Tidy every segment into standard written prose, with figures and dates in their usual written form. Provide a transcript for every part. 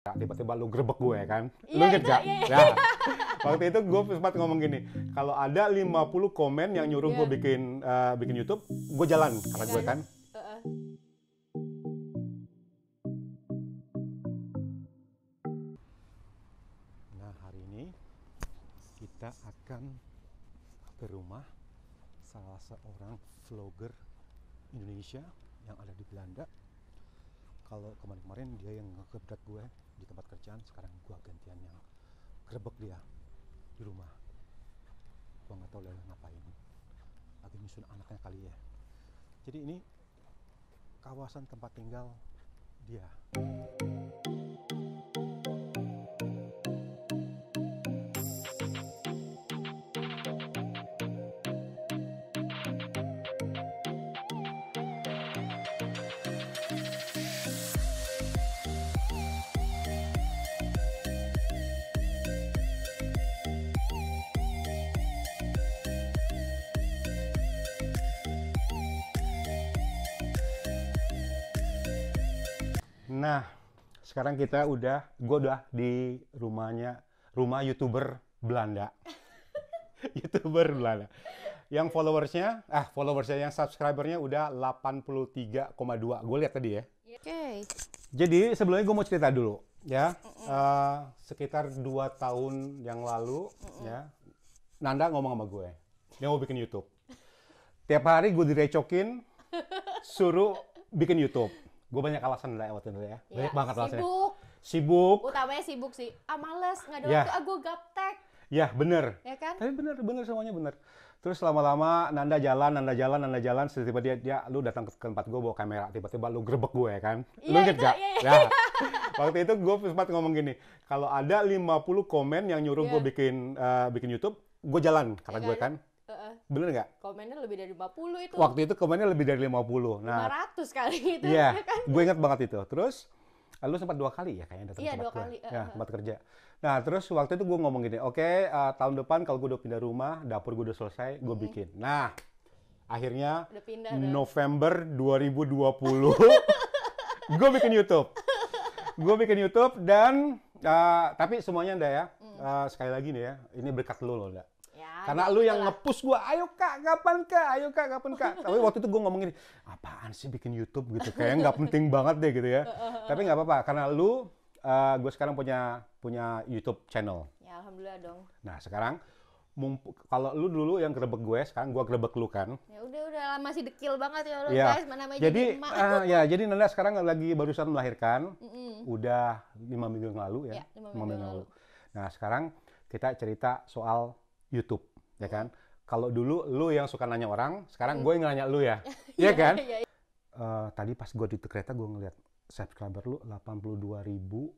Tiba-tiba lu grebek gue kan, lu Iya inget itu, gak? iya. Nah, waktu itu gue sempat ngomong gini, kalau ada 50 komen yang nyuruh gue Iya. bikin YouTube, gue jalan, kata gue kan. Heeh. Nah, hari ini kita akan ke rumah salah seorang vlogger Indonesia yang ada di Belanda. Kalau kemarin-kemarin dia yang ngegebrak gue di tempat kerjaan, sekarang gue gantian yang grebek dia di rumah. Gue nggak tahu dia ngapain, lagi nyusun anaknya kali ya. Jadi ini kawasan tempat tinggal dia. Nah, sekarang gue udah di rumah YouTuber Belanda. YouTuber Belanda. Yang followersnya, yang subscribernya udah 83,2. Gue lihat tadi ya. Oke. Jadi sebelumnya gue mau cerita dulu ya. Sekitar 2 tahun yang lalu ya, Nanda ngomong sama gue, dia mau bikin YouTube. Tiap hari gue direcokin, suruh bikin YouTube. Gue banyak alasan lah waktu itu ya. Banyak banget alasannya. Sibuk. Utamanya sibuk sih. Males, nggak ada Ya. waktu. Gue gaptek. Ya bener. Ya kan? Tapi bener semuanya bener. Terus lama-lama Nanda jalan. Tiba-tiba lu datang ke tempat gue bawa kamera. Tiba-tiba lu grebek gue kan. Lu Iya, inget itu, gak? iya. Ya. Waktu itu gue sempat ngomong gini, kalau ada 50 komen yang nyuruh gue bikin YouTube, gue jalan, kata Ya gue kan? kan. Bener nggak? Komennya lebih dari 50 itu. Waktu itu komennya lebih dari 50. Nah, 500 kali itu. iya, Ya kan? gue ingat banget itu. Terus, lu sempat 2 kali ya kayaknya datang Iya, ke tempat 2 gue. kali. Ya, tempat kerja. Nah, terus waktu itu gue ngomong gini, oke, tahun depan kalau gue udah pindah rumah, dapur gue udah selesai, gue bikin. Nah, akhirnya Udah pindah. November 2020, gue bikin YouTube. Dan, tapi semuanya Nda ya, sekali lagi nih ya, ini berkat lu loh Nda. Ya, Karena lu yang nge-push gue, ayo kak, kapan kak. Tapi waktu itu gue ngomong gini, apaan sih bikin YouTube gitu, kayaknya nggak penting banget deh gitu ya. Tapi nggak apa-apa, karena lu, gue sekarang punya YouTube channel. Ya, alhamdulillah dong. Nah sekarang, kalau lu dulu yang grebek gue, sekarang gue grebek lu kan. Ya udah masih dekil banget ya lo Ya, guys, mana namanya jadi emak. jadi Nanda sekarang lagi barusan melahirkan, udah 5 minggu yang lalu ya, Ya, 5 5 minggu minggu yang lalu. Nah sekarang kita cerita soal YouTube, ya kan? Kalau dulu lu yang suka nanya orang, sekarang gue yang nanya lu ya, iya kan? Iya. Tadi pas gue di kereta gue ngeliat subscriber lu 83,2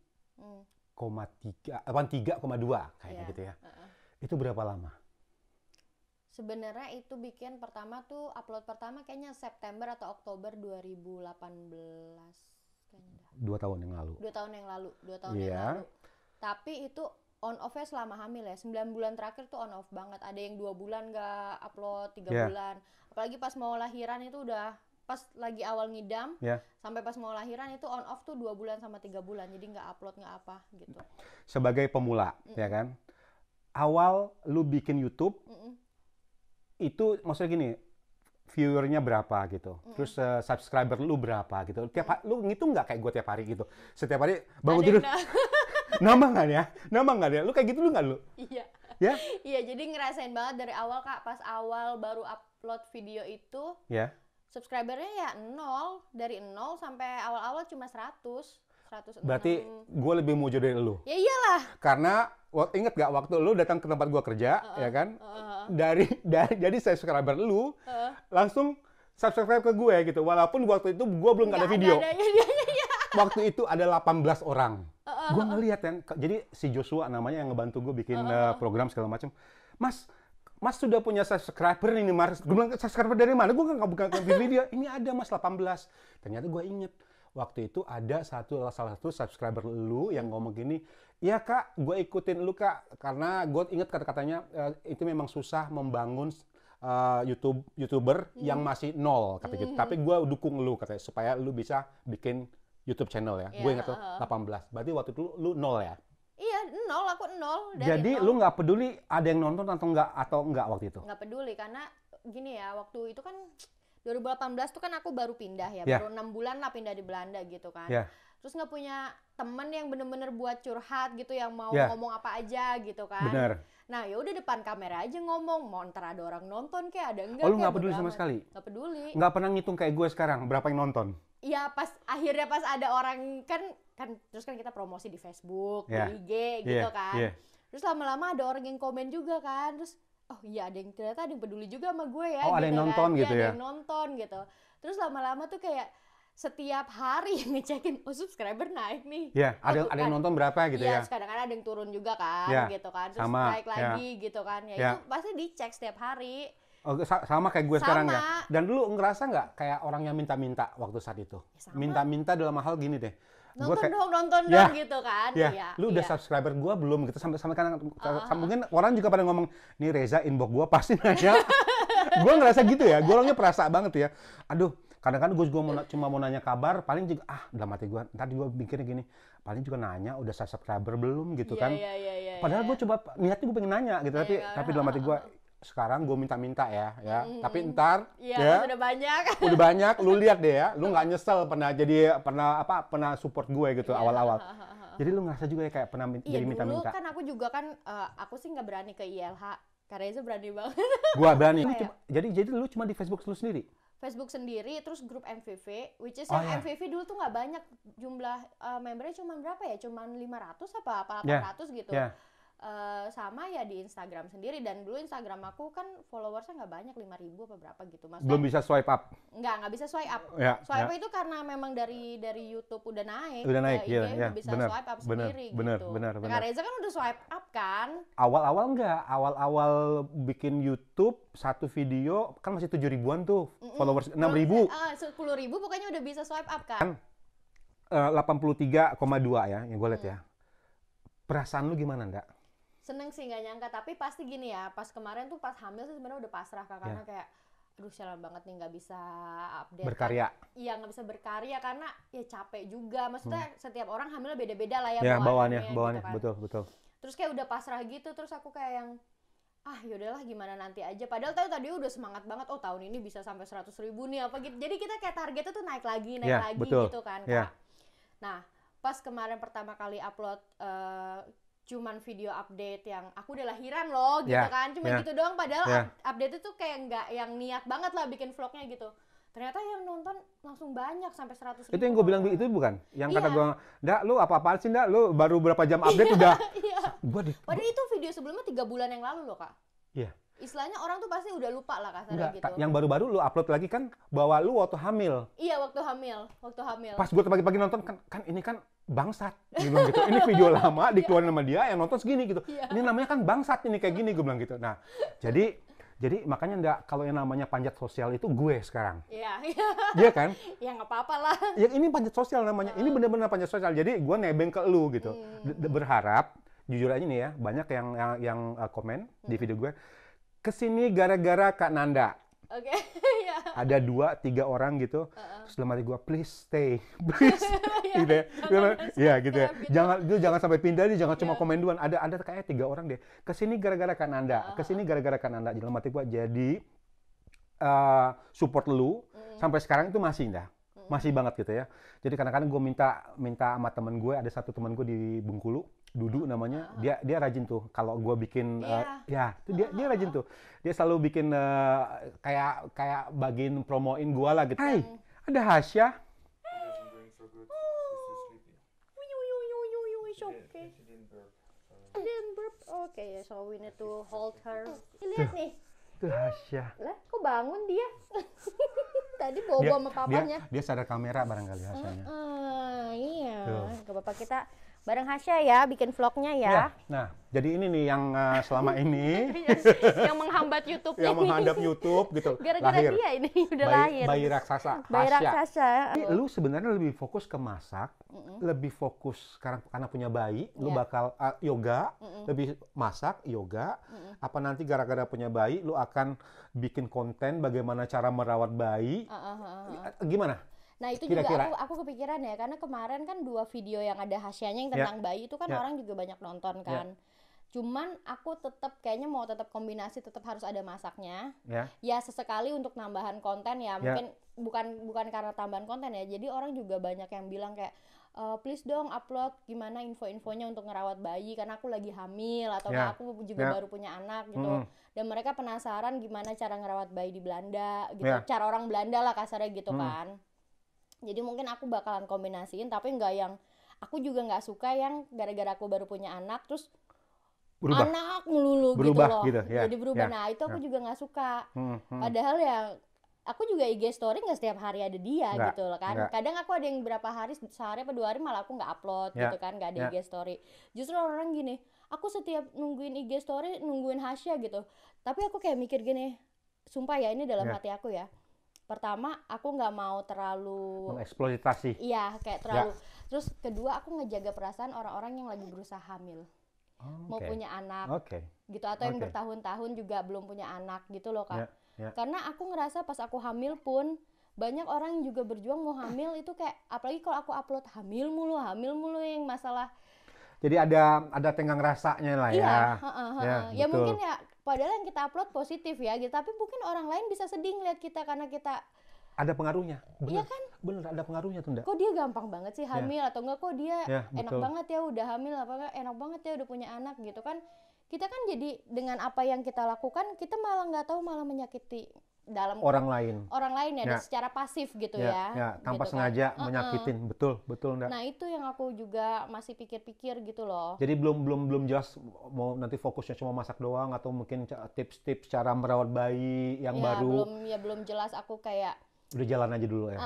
kayaknya Iya. gitu ya. Itu berapa lama? Sebenarnya itu bikin pertama tuh upload pertama kayaknya September atau Oktober 2018 kayaknya dah. 2 tahun yang lalu. 2 tahun yang lalu. Iya. Tapi itu on off-nya selama hamil ya. 9 bulan terakhir tuh on off banget. Ada yang 2 bulan nggak upload, 3 Iya. bulan. Apalagi pas mau lahiran itu udah pas lagi awal ngidam Ya. sampai pas mau lahiran itu on off tuh 2 bulan sama 3 bulan. Jadi nggak upload nggak apa gitu. Sebagai pemula, ya kan? Awal lu bikin YouTube, itu maksudnya gini, viewernya berapa gitu, terus subscriber lu berapa gitu. Tiap hari, lu ngitung nggak kayak gue tiap hari gitu? Setiap hari bangun Ada tidur, yang nambah nggak ya? Lu kayak gitu lu nggak lu? Iya. Ya? Iya, jadi ngerasain banget dari awal Kak, pas awal baru upload video itu, Ya. subscribernya ya 0, dari 0 sampai awal-awal cuma 100. Berarti gue lebih muncul dari lu. Ya iyalah. Karena inget gak waktu lu datang ke tempat gua kerja, ya kan? Jadi subscriber lu langsung subscribe ke gue gitu. Walaupun waktu itu gua belum ada video. Iya. Waktu itu ada 18 orang. Gua ngeliat kan. Jadi si Joshua namanya yang ngebantu gue bikin program segala macam. Mas sudah punya subscriber ini, Mas. Gue bilang, subscriber dari mana? Gue nggak buka video. Ini ada Mas 18. Ternyata gue inget. Waktu itu ada salah satu subscriber lu yang ngomong gini, iya kak, gue ikutin lu kak, karena gue inget kata-katanya itu memang susah membangun YouTuber yang masih nol, kata gitu. Tapi gue dukung lu katanya supaya lu bisa bikin YouTube channel ya. Iya, Gue ingat tuh 18. Berarti waktu itu lu 0 ya. Iya, nol, aku nol. Dari Jadi nol. lu nggak peduli ada yang nonton atau enggak waktu itu? Nggak peduli karena gini ya, waktu itu kan 2018 tuh kan aku baru pindah ya, Yeah. baru 6 bulan lah pindah di Belanda gitu kan. Yeah. Terus nggak punya temen yang bener-bener buat curhat gitu, yang mau Yeah. ngomong apa aja gitu kan. Bener. Nah ya udah depan kamera aja ngomong, mau ntar ada orang nonton kayak ada enggak. Oh, lu kayak nggak peduli bodo sama amat. sekali? Nggak peduli. Nggak pernah ngitung kayak gue sekarang, berapa yang nonton? Iya akhirnya pas ada orang kan terus kan kita promosi di Facebook, Yeah. di IG gitu Yeah, kan. yeah. Terus lama-lama ada orang yang komen juga kan. Terus oh iya ternyata ada yang peduli juga sama gue ya. Oh, ada gitu yang kan. nonton Iya, gitu ada ya? yang nonton gitu. Terus lama-lama tuh kayak setiap hari ngecekin, oh subscriber naik nih. Ya, ada Oh, yang nonton berapa gitu iya, ya? kadang-kadang ada yang turun juga kan, Ya, gitu kan. Terus sama, naik lagi gitu kan. Ya, Ya. itu pasti dicek setiap hari. Oh, sama kayak gue sekarang ya. Sama. Dan dulu ngerasa nggak kayak orang yang minta-minta waktu saat itu? Ya, sama. Minta-minta dalam hal gini deh. Gua Nonton Ya, dong gitu kan. Ya, Iya, lu udah iya. subscriber gua belum gitu sampai kan mungkin orang juga pada ngomong, "Nih Reza inbox gua pasti nanya." Gua ngerasa gitu ya. Gua orangnya perasa banget ya. Aduh, kadang-kadang gue juga cuma mau nanya kabar, paling juga dalam hati gua, ntar gua mikirnya gini, paling juga nanya udah subscriber belum gitu kan. Iya. Padahal gue coba niatnya gue pengen nanya gitu, Iya, tapi dalam hati gue sekarang gue minta-minta ya. Tapi ntar Iya, sudah banyak. udah banyak, lu lihat deh ya, lu nggak nyesel pernah support gue gitu awal-awal. Jadi lu ngerasa juga ya kayak pernah Iya, jadi dulu minta-minta. kan aku juga kan, aku sih nggak berani ke ILH. Kak Reza berani banget. Gua berani. Apa ya? Jadi lu cuma di Facebook lu sendiri. Facebook sendiri, terus grup MVV, which is Oh, yang iya. MVV dulu tuh nggak banyak jumlah membernya, cuma berapa ya? Cuman 500 apa Ya, 800 gitu. ya. Sama ya di Instagram sendiri, dan dulu Instagram aku kan followersnya nggak banyak, 5.000 apa berapa gitu. Maksudnya Belum bisa swipe up. nggak bisa swipe up. Ya, Swipe ya. up itu karena memang dari YouTube udah naik. Udah naik, ke iya, IG iya, udah bisa bener, swipe up bener, sendiri bener, gitu. bener, Nah, bener. Kak Reza kan udah swipe up kan? Awal-awal enggak, awal-awal bikin YouTube satu video kan masih 7 ribuan tuh, followers 6 ribu. 10.000 pokoknya udah bisa swipe up kan? 83,2 ya yang gue lihat ya. Perasaan lu gimana ndak? Seneng sih, nggak nyangka, tapi pasti gini ya, pas kemarin tuh pas hamil sih sebenarnya udah pasrah Kak, karena kayak aduh sialan banget nih nggak bisa update. Berkarya. Iya, nggak bisa berkarya karena ya capek juga. Maksudnya setiap orang hamil beda-beda lah ya, Ya, bawaannya gitu kan. betul. Terus kayak udah pasrah gitu, terus aku kayak yang yaudahlah gimana nanti aja. Padahal tadi udah semangat banget, oh tahun ini bisa sampai 100.000 nih apa gitu. Jadi kita kayak targetnya tuh naik lagi Ya, betul. gitu kan Kak. Ya. Nah, pas kemarin pertama kali upload cuman video update yang aku udah lahiran loh gitu Ya, kan, cuma ya. gitu doang, padahal Ya. update itu kayak nggak yang niat banget lah bikin vlognya gitu. Ternyata yang nonton langsung banyak sampai 100.000. Itu yang gue bilang itu bukan? Yang kata Iya. gue, "Ndak, lu apa-apaan sih ndak? Lu baru berapa jam update udah." Iya. Padahal Gua itu video sebelumnya 3 bulan yang lalu loh Kak. Iya. Istilahnya orang tuh pasti udah lupa lah kasarnya Enggak, gitu. yang baru-baru lu upload lagi kan bahwa lu waktu hamil. Iya, waktu hamil. Pas gue pagi-pagi nonton kan ini kan bangsat, gue bilang gitu. Ini video lama dikeluarin sama dia yang nonton segini gitu. Iya. Ini namanya kan bangsat ini kayak gini, gue bilang gitu. Nah, jadi makanya enggak, kalau yang namanya panjat sosial itu gue sekarang. Iya. Iya kan? Ya nggak apa-apa lah. Ya ini panjat sosial namanya. Ini benar-benar panjat sosial. Jadi gue nebeng ke lu gitu. Berharap jujur aja nih ya, banyak yang komen di video gue. Kesini gara-gara Kak Nanda. Oke. Iya. Ada 2-3 orang gitu. Terus dalam hati gue, please stay, please. Gitu ya. Iya gitu ya. Jangan sampai pindah nih, jangan cuma komen doang. Ada kayak 3 orang deh. Kesini gara-gara Kak Nanda. Kesini gara-gara Kak Nanda. Dalam hati gue, jadi support lu sampai sekarang itu masih dah. Masih banget gitu ya. Jadi kadang-kadang gue minta sama temen gue, ada satu temen gue di Bengkulu, Dudu namanya, dia rajin tuh kalau gue bikin itu dia rajin tuh. Dia selalu bikin kayak bagiin promoin gue lah gitu. Hai, ada Hasya. Didn't burp. Okay, so we need to hold her. Lihat nih. Tuh Hasya. Lah, kok bangun dia? Tadi bobo sama papanya. Dia sadar kamera barangkali Hasyanya. Iya. Tuh. Gak apa-apa, kita bareng Hasya ya, bikin vlognya ya. Ya, nah, jadi ini nih yang selama ini Yang menghambat YouTube yang ini. menghadap YouTube gitu. Gara-gara lahir. dia ini udah lahir. Bayi raksasa. Bayi Hasya. raksasa. Jadi lu sebenarnya lebih fokus ke masak, lebih fokus sekarang karena punya bayi, lu bakal yoga, lebih masak, yoga. Apa nanti gara-gara punya bayi, lu akan bikin konten bagaimana cara merawat bayi? Gimana? Nah itu Kira-kira. juga aku kepikiran ya, karena kemarin kan 2 video yang ada Hasyanya yang tentang bayi itu kan orang juga banyak nonton kan. Cuman aku tetap kayaknya mau tetap kombinasi, tetap harus ada masaknya. Ya sesekali untuk nambahan konten ya, mungkin bukan karena tambahan konten ya. Jadi orang juga banyak yang bilang kayak please dong upload gimana info-infonya untuk ngerawat bayi karena aku lagi hamil atau aku juga baru punya anak gitu. Dan mereka penasaran gimana cara ngerawat bayi di Belanda gitu. Cara orang Belanda lah kasarnya gitu kan. Jadi mungkin aku bakalan kombinasiin, tapi nggak yang, aku juga nggak suka yang gara-gara aku baru punya anak terus berubah. Anak melulu berubah, gitu loh. Gitu, jadi berubah. Nah itu aku juga nggak suka. Padahal ya aku juga IG story nggak setiap hari ada dia gitu loh kan. Kadang aku ada yang berapa hari, sehari atau 2 hari malah aku nggak upload gitu kan, nggak ada IG story. Justru orang gini, aku setiap nungguin IG story nungguin Hasya gitu. Tapi aku kayak mikir gini, sumpah ya ini dalam hati aku ya. Pertama aku nggak mau terlalu mengeksploitasi. Iya kayak terlalu. Terus kedua aku ngejaga perasaan orang-orang yang lagi berusaha hamil. Mau punya anak gitu, atau yang bertahun-tahun juga belum punya anak gitu loh Kak. Karena aku ngerasa pas aku hamil pun banyak orang yang juga berjuang mau hamil itu kayak, apalagi kalau aku upload hamil mulu yang masalah. Jadi ada tenggang rasanya lah ya. Ya mungkin ya padahal yang kita upload positif ya gitu, tapi mungkin orang lain bisa sedih ngeliat kita karena kita ada pengaruhnya. Bener, iya kan? Bener ada pengaruhnya tuh, Nda. Kok dia gampang banget sih hamil, atau enggak kok dia enak banget ya udah hamil, apa enggak enak banget ya udah punya anak gitu kan. Kita kan jadi dengan apa yang kita lakukan kita malah nggak tahu, malah menyakiti dalam orang lain ya. Secara pasif gitu ya tanpa gitu sengaja kan. menyakitin. Betul Nda. Nah itu yang aku juga masih pikir-pikir gitu loh. Jadi belum jelas mau nanti fokusnya cuma masak doang atau mungkin tips-tips cara merawat bayi yang baru. Belum jelas. Aku kayak udah jalan aja dulu ya.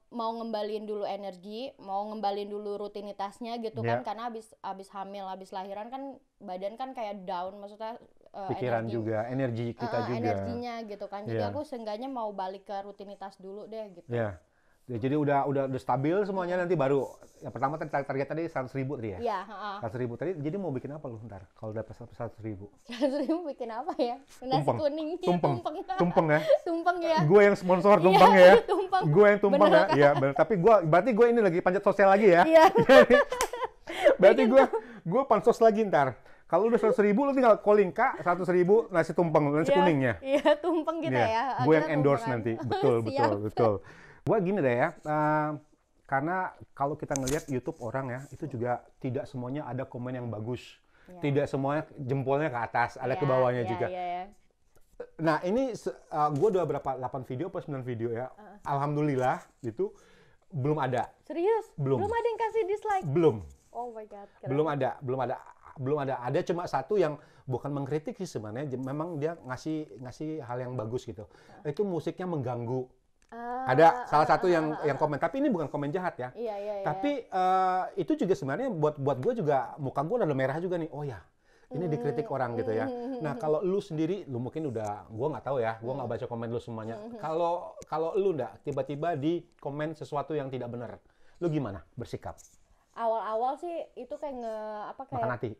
Mau ngembaliin dulu energi, mau ngembaliin dulu rutinitasnya gitu kan, karena abis hamil, abis lahiran kan badan kan kayak down, maksudnya pikiran juga, energi kita juga. Energinya gitu kan. Jadi aku seenggaknya mau balik ke rutinitas dulu deh gitu. Jadi udah stabil semuanya, nanti baru yang pertama target tadi 100.000 tadi ya? Iya, 100.000 tadi, jadi mau bikin apa lu ntar kalau udah 100.000? 100.000 bikin apa ya? Nasi kuning. Tumpeng ya? Tumpeng ya? Gue yang sponsor tumpeng ya? Tumpeng. Gue yang tumpeng ya? Iya bener, tapi berarti gue ini lagi panjat sosial lagi ya? Iya. Berarti gue pansos lagi ntar. Kalau udah 100.000 lu tinggal calling Kak, 100.000 nasi tumpeng, nasi kuningnya. Iya, tumpeng kita ya. Gue yang endorse nanti. Betul. Gue gini deh ya, karena kalau kita ngelihat YouTube orang ya, itu juga tidak semuanya ada komen yang bagus. Tidak semuanya jempolnya ke atas, ada ke bawahnya juga. Nah ini gue udah berapa, 8 video apa 9 video ya. Alhamdulillah gitu, belum ada. Serius? Belum ada yang kasih dislike? Belum. Oh my God. Belum ada. Ada cuma satu yang bukan mengkritik sih sebenarnya, memang dia ngasih hal yang bagus gitu. Itu musiknya mengganggu. Ada salah satu yang komen, tapi ini bukan komen jahat ya. Iya. Tapi itu juga sebenarnya buat gue juga, muka gue udah merah juga nih. Oh ya, ini dikritik orang gitu ya. Nah kalau lu sendiri, lu mungkin udah, gue nggak tahu ya, gue nggak baca komen lu semuanya. Kalau lu nggak tiba-tiba di komen sesuatu yang tidak benar, lu gimana bersikap? Awal-awal sih itu kayak makan hati.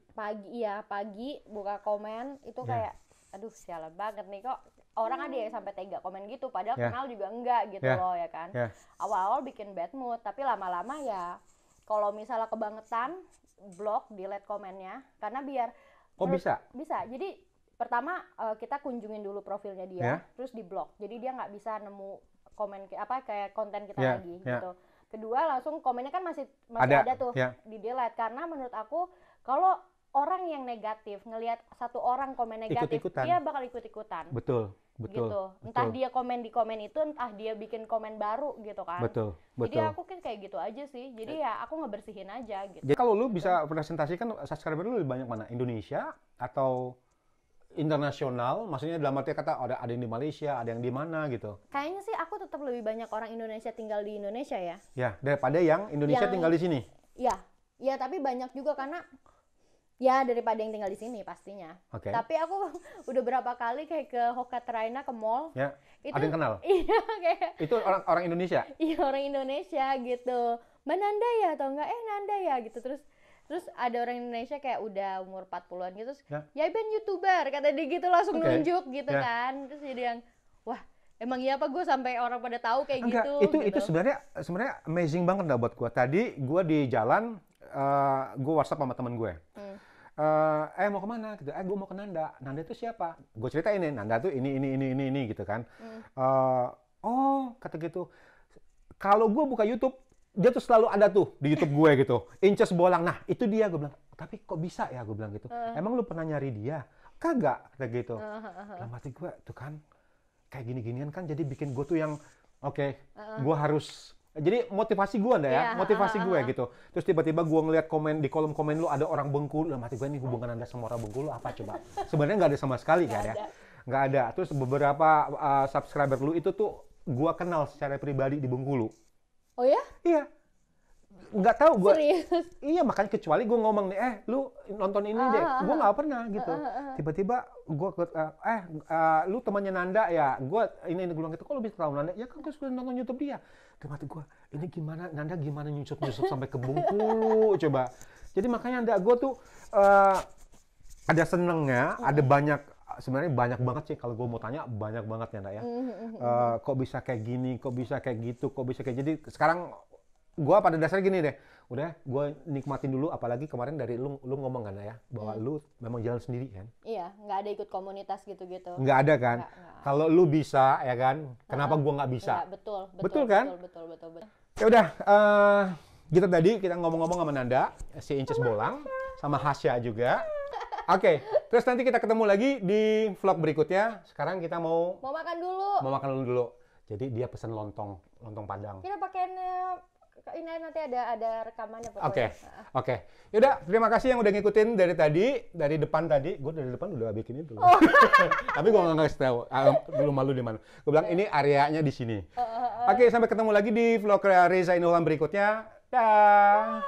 Pagi buka komen itu kayak aduh sialan banget nih, kok orang ada yang sampai tega komen gitu, padahal kenal juga enggak gitu loh ya kan. Awal-awal bikin bad mood, tapi lama-lama ya kalau misalnya kebangetan blok, delete komennya, karena biar bisa? Bisa. Jadi pertama kita kunjungin dulu profilnya dia, terus di blok. Jadi dia nggak bisa nemu komen kayak konten kita lagi gitu. Kedua langsung komennya kan masih ada tuh di delete, karena menurut aku kalau orang yang negatif ngelihat satu orang komen negatif, dia bakal ikut-ikutan. Betul. Gitu. Entah dia komen di komen itu, entah dia bikin komen baru gitu kan. Betul. Jadi aku kan kayak gitu aja sih. Jadi ya aku ngebersihin aja gitu. Jadi kalau lu bisa presentasikan subscriber lu lebih banyak mana? Indonesia atau internasional? Maksudnya dalam arti kata ada yang di Malaysia, ada yang di mana gitu? Kayaknya sih aku tetap lebih banyak orang Indonesia tinggal di Indonesia ya. Ya, daripada yang Indonesia tinggal di sini. Iya, tapi banyak juga karena ya daripada yang tinggal di sini pastinya. Tapi aku udah berapa kali kayak ke Hokatraina, ke mall. Ya. Itu, ada yang kenal? Iya, kayak. Itu orang Indonesia? Iya, orang Indonesia gitu. Mbak Nanda ya atau enggak? Nanda ya gitu. Terus ada orang Indonesia kayak udah umur 40-an gitu. Ya ben YouTuber, kata dia gitu, langsung nunjuk gitu kan. Terus jadi yang wah, emang iya apa gue sampai orang pada tahu kayak Enggak, gitu? Itu sebenarnya amazing banget dah buat gue. Tadi gue di jalan, gue WhatsApp sama temen gue. Mau kemana? Gitu. Gue mau ke Nanda. Nanda itu siapa? Gue ceritain nih, Nanda tuh ini gitu kan. Oh, kata gitu. Kalau gue buka YouTube, dia tuh selalu ada tuh di YouTube gue gitu. Inces Bolang. Nah, itu dia, gue bilang. Tapi kok bisa ya, gue bilang gitu. Emang lu pernah nyari dia? Kagak, kata gitu. Dalam hati gue, tuh kan, kayak gini-ginian kan jadi bikin gue tuh yang, gue harus... Jadi motivasi gue motivasi gue gitu. Terus tiba-tiba gue ngeliat komen di kolom komen lu ada orang Bengkulu, mati gue ini hubungan Anda sama orang Bengkulu apa coba? Sebenarnya nggak ada sama sekali kan ya, nggak ada. Terus beberapa subscriber lu itu tuh gue kenal secara pribadi di Bengkulu. Oh ya? Iya. Nggak tahu gue. Serius? Iya, makanya kecuali gue ngomong nih, lu nonton ini deh. Gue nggak pernah gitu. Tiba-tiba gue lu temannya Nanda ya. Gue ini gue bilang gitu, kok lu bisa tahu Nanda? Ya kan gue sudah nonton YouTube dia. Dalam hati gue, ini gimana Nanda gimana nyusup sampai ke Bengkulu coba. Jadi makanya Nanda gue tuh ada senengnya, ada banyak. Sebenarnya banyak banget sih kalau gue mau tanya, banyak banget ya Nanda ya. Kok bisa kayak gini, kok bisa kayak gitu, kok bisa kayak jadi. Sekarang gue pada dasarnya gini deh, udah gue nikmatin dulu, apalagi kemarin dari lu ngomong kan ya, bahwa lu memang jalan sendiri kan? Iya, nggak ada ikut komunitas gitu-gitu. Nggak ada kan? Kalau lu bisa ya kan, kenapa gue nggak bisa? Nggak, betul kan? Betul. Ya udah, gitu tadi kita ngomong-ngomong sama Nanda, si Inces Bolang, sama Hasya juga. Oke, terus nanti kita ketemu lagi di vlog berikutnya. Sekarang kita mau makan dulu. Mau makan dulu. Jadi dia pesen lontong Padang. Kita pakai ini nanti ada rekamannya pokoknya. Oke. Yaudah, terima kasih yang udah ngikutin dari depan tadi. Gue dari depan udah bikin itu. Tapi gue nggak ngasih tahu. Belum malu di mana. Gue bilang ini areanya di sini. Oke, sampai ketemu lagi di vlog Reza Inulan berikutnya. Dah.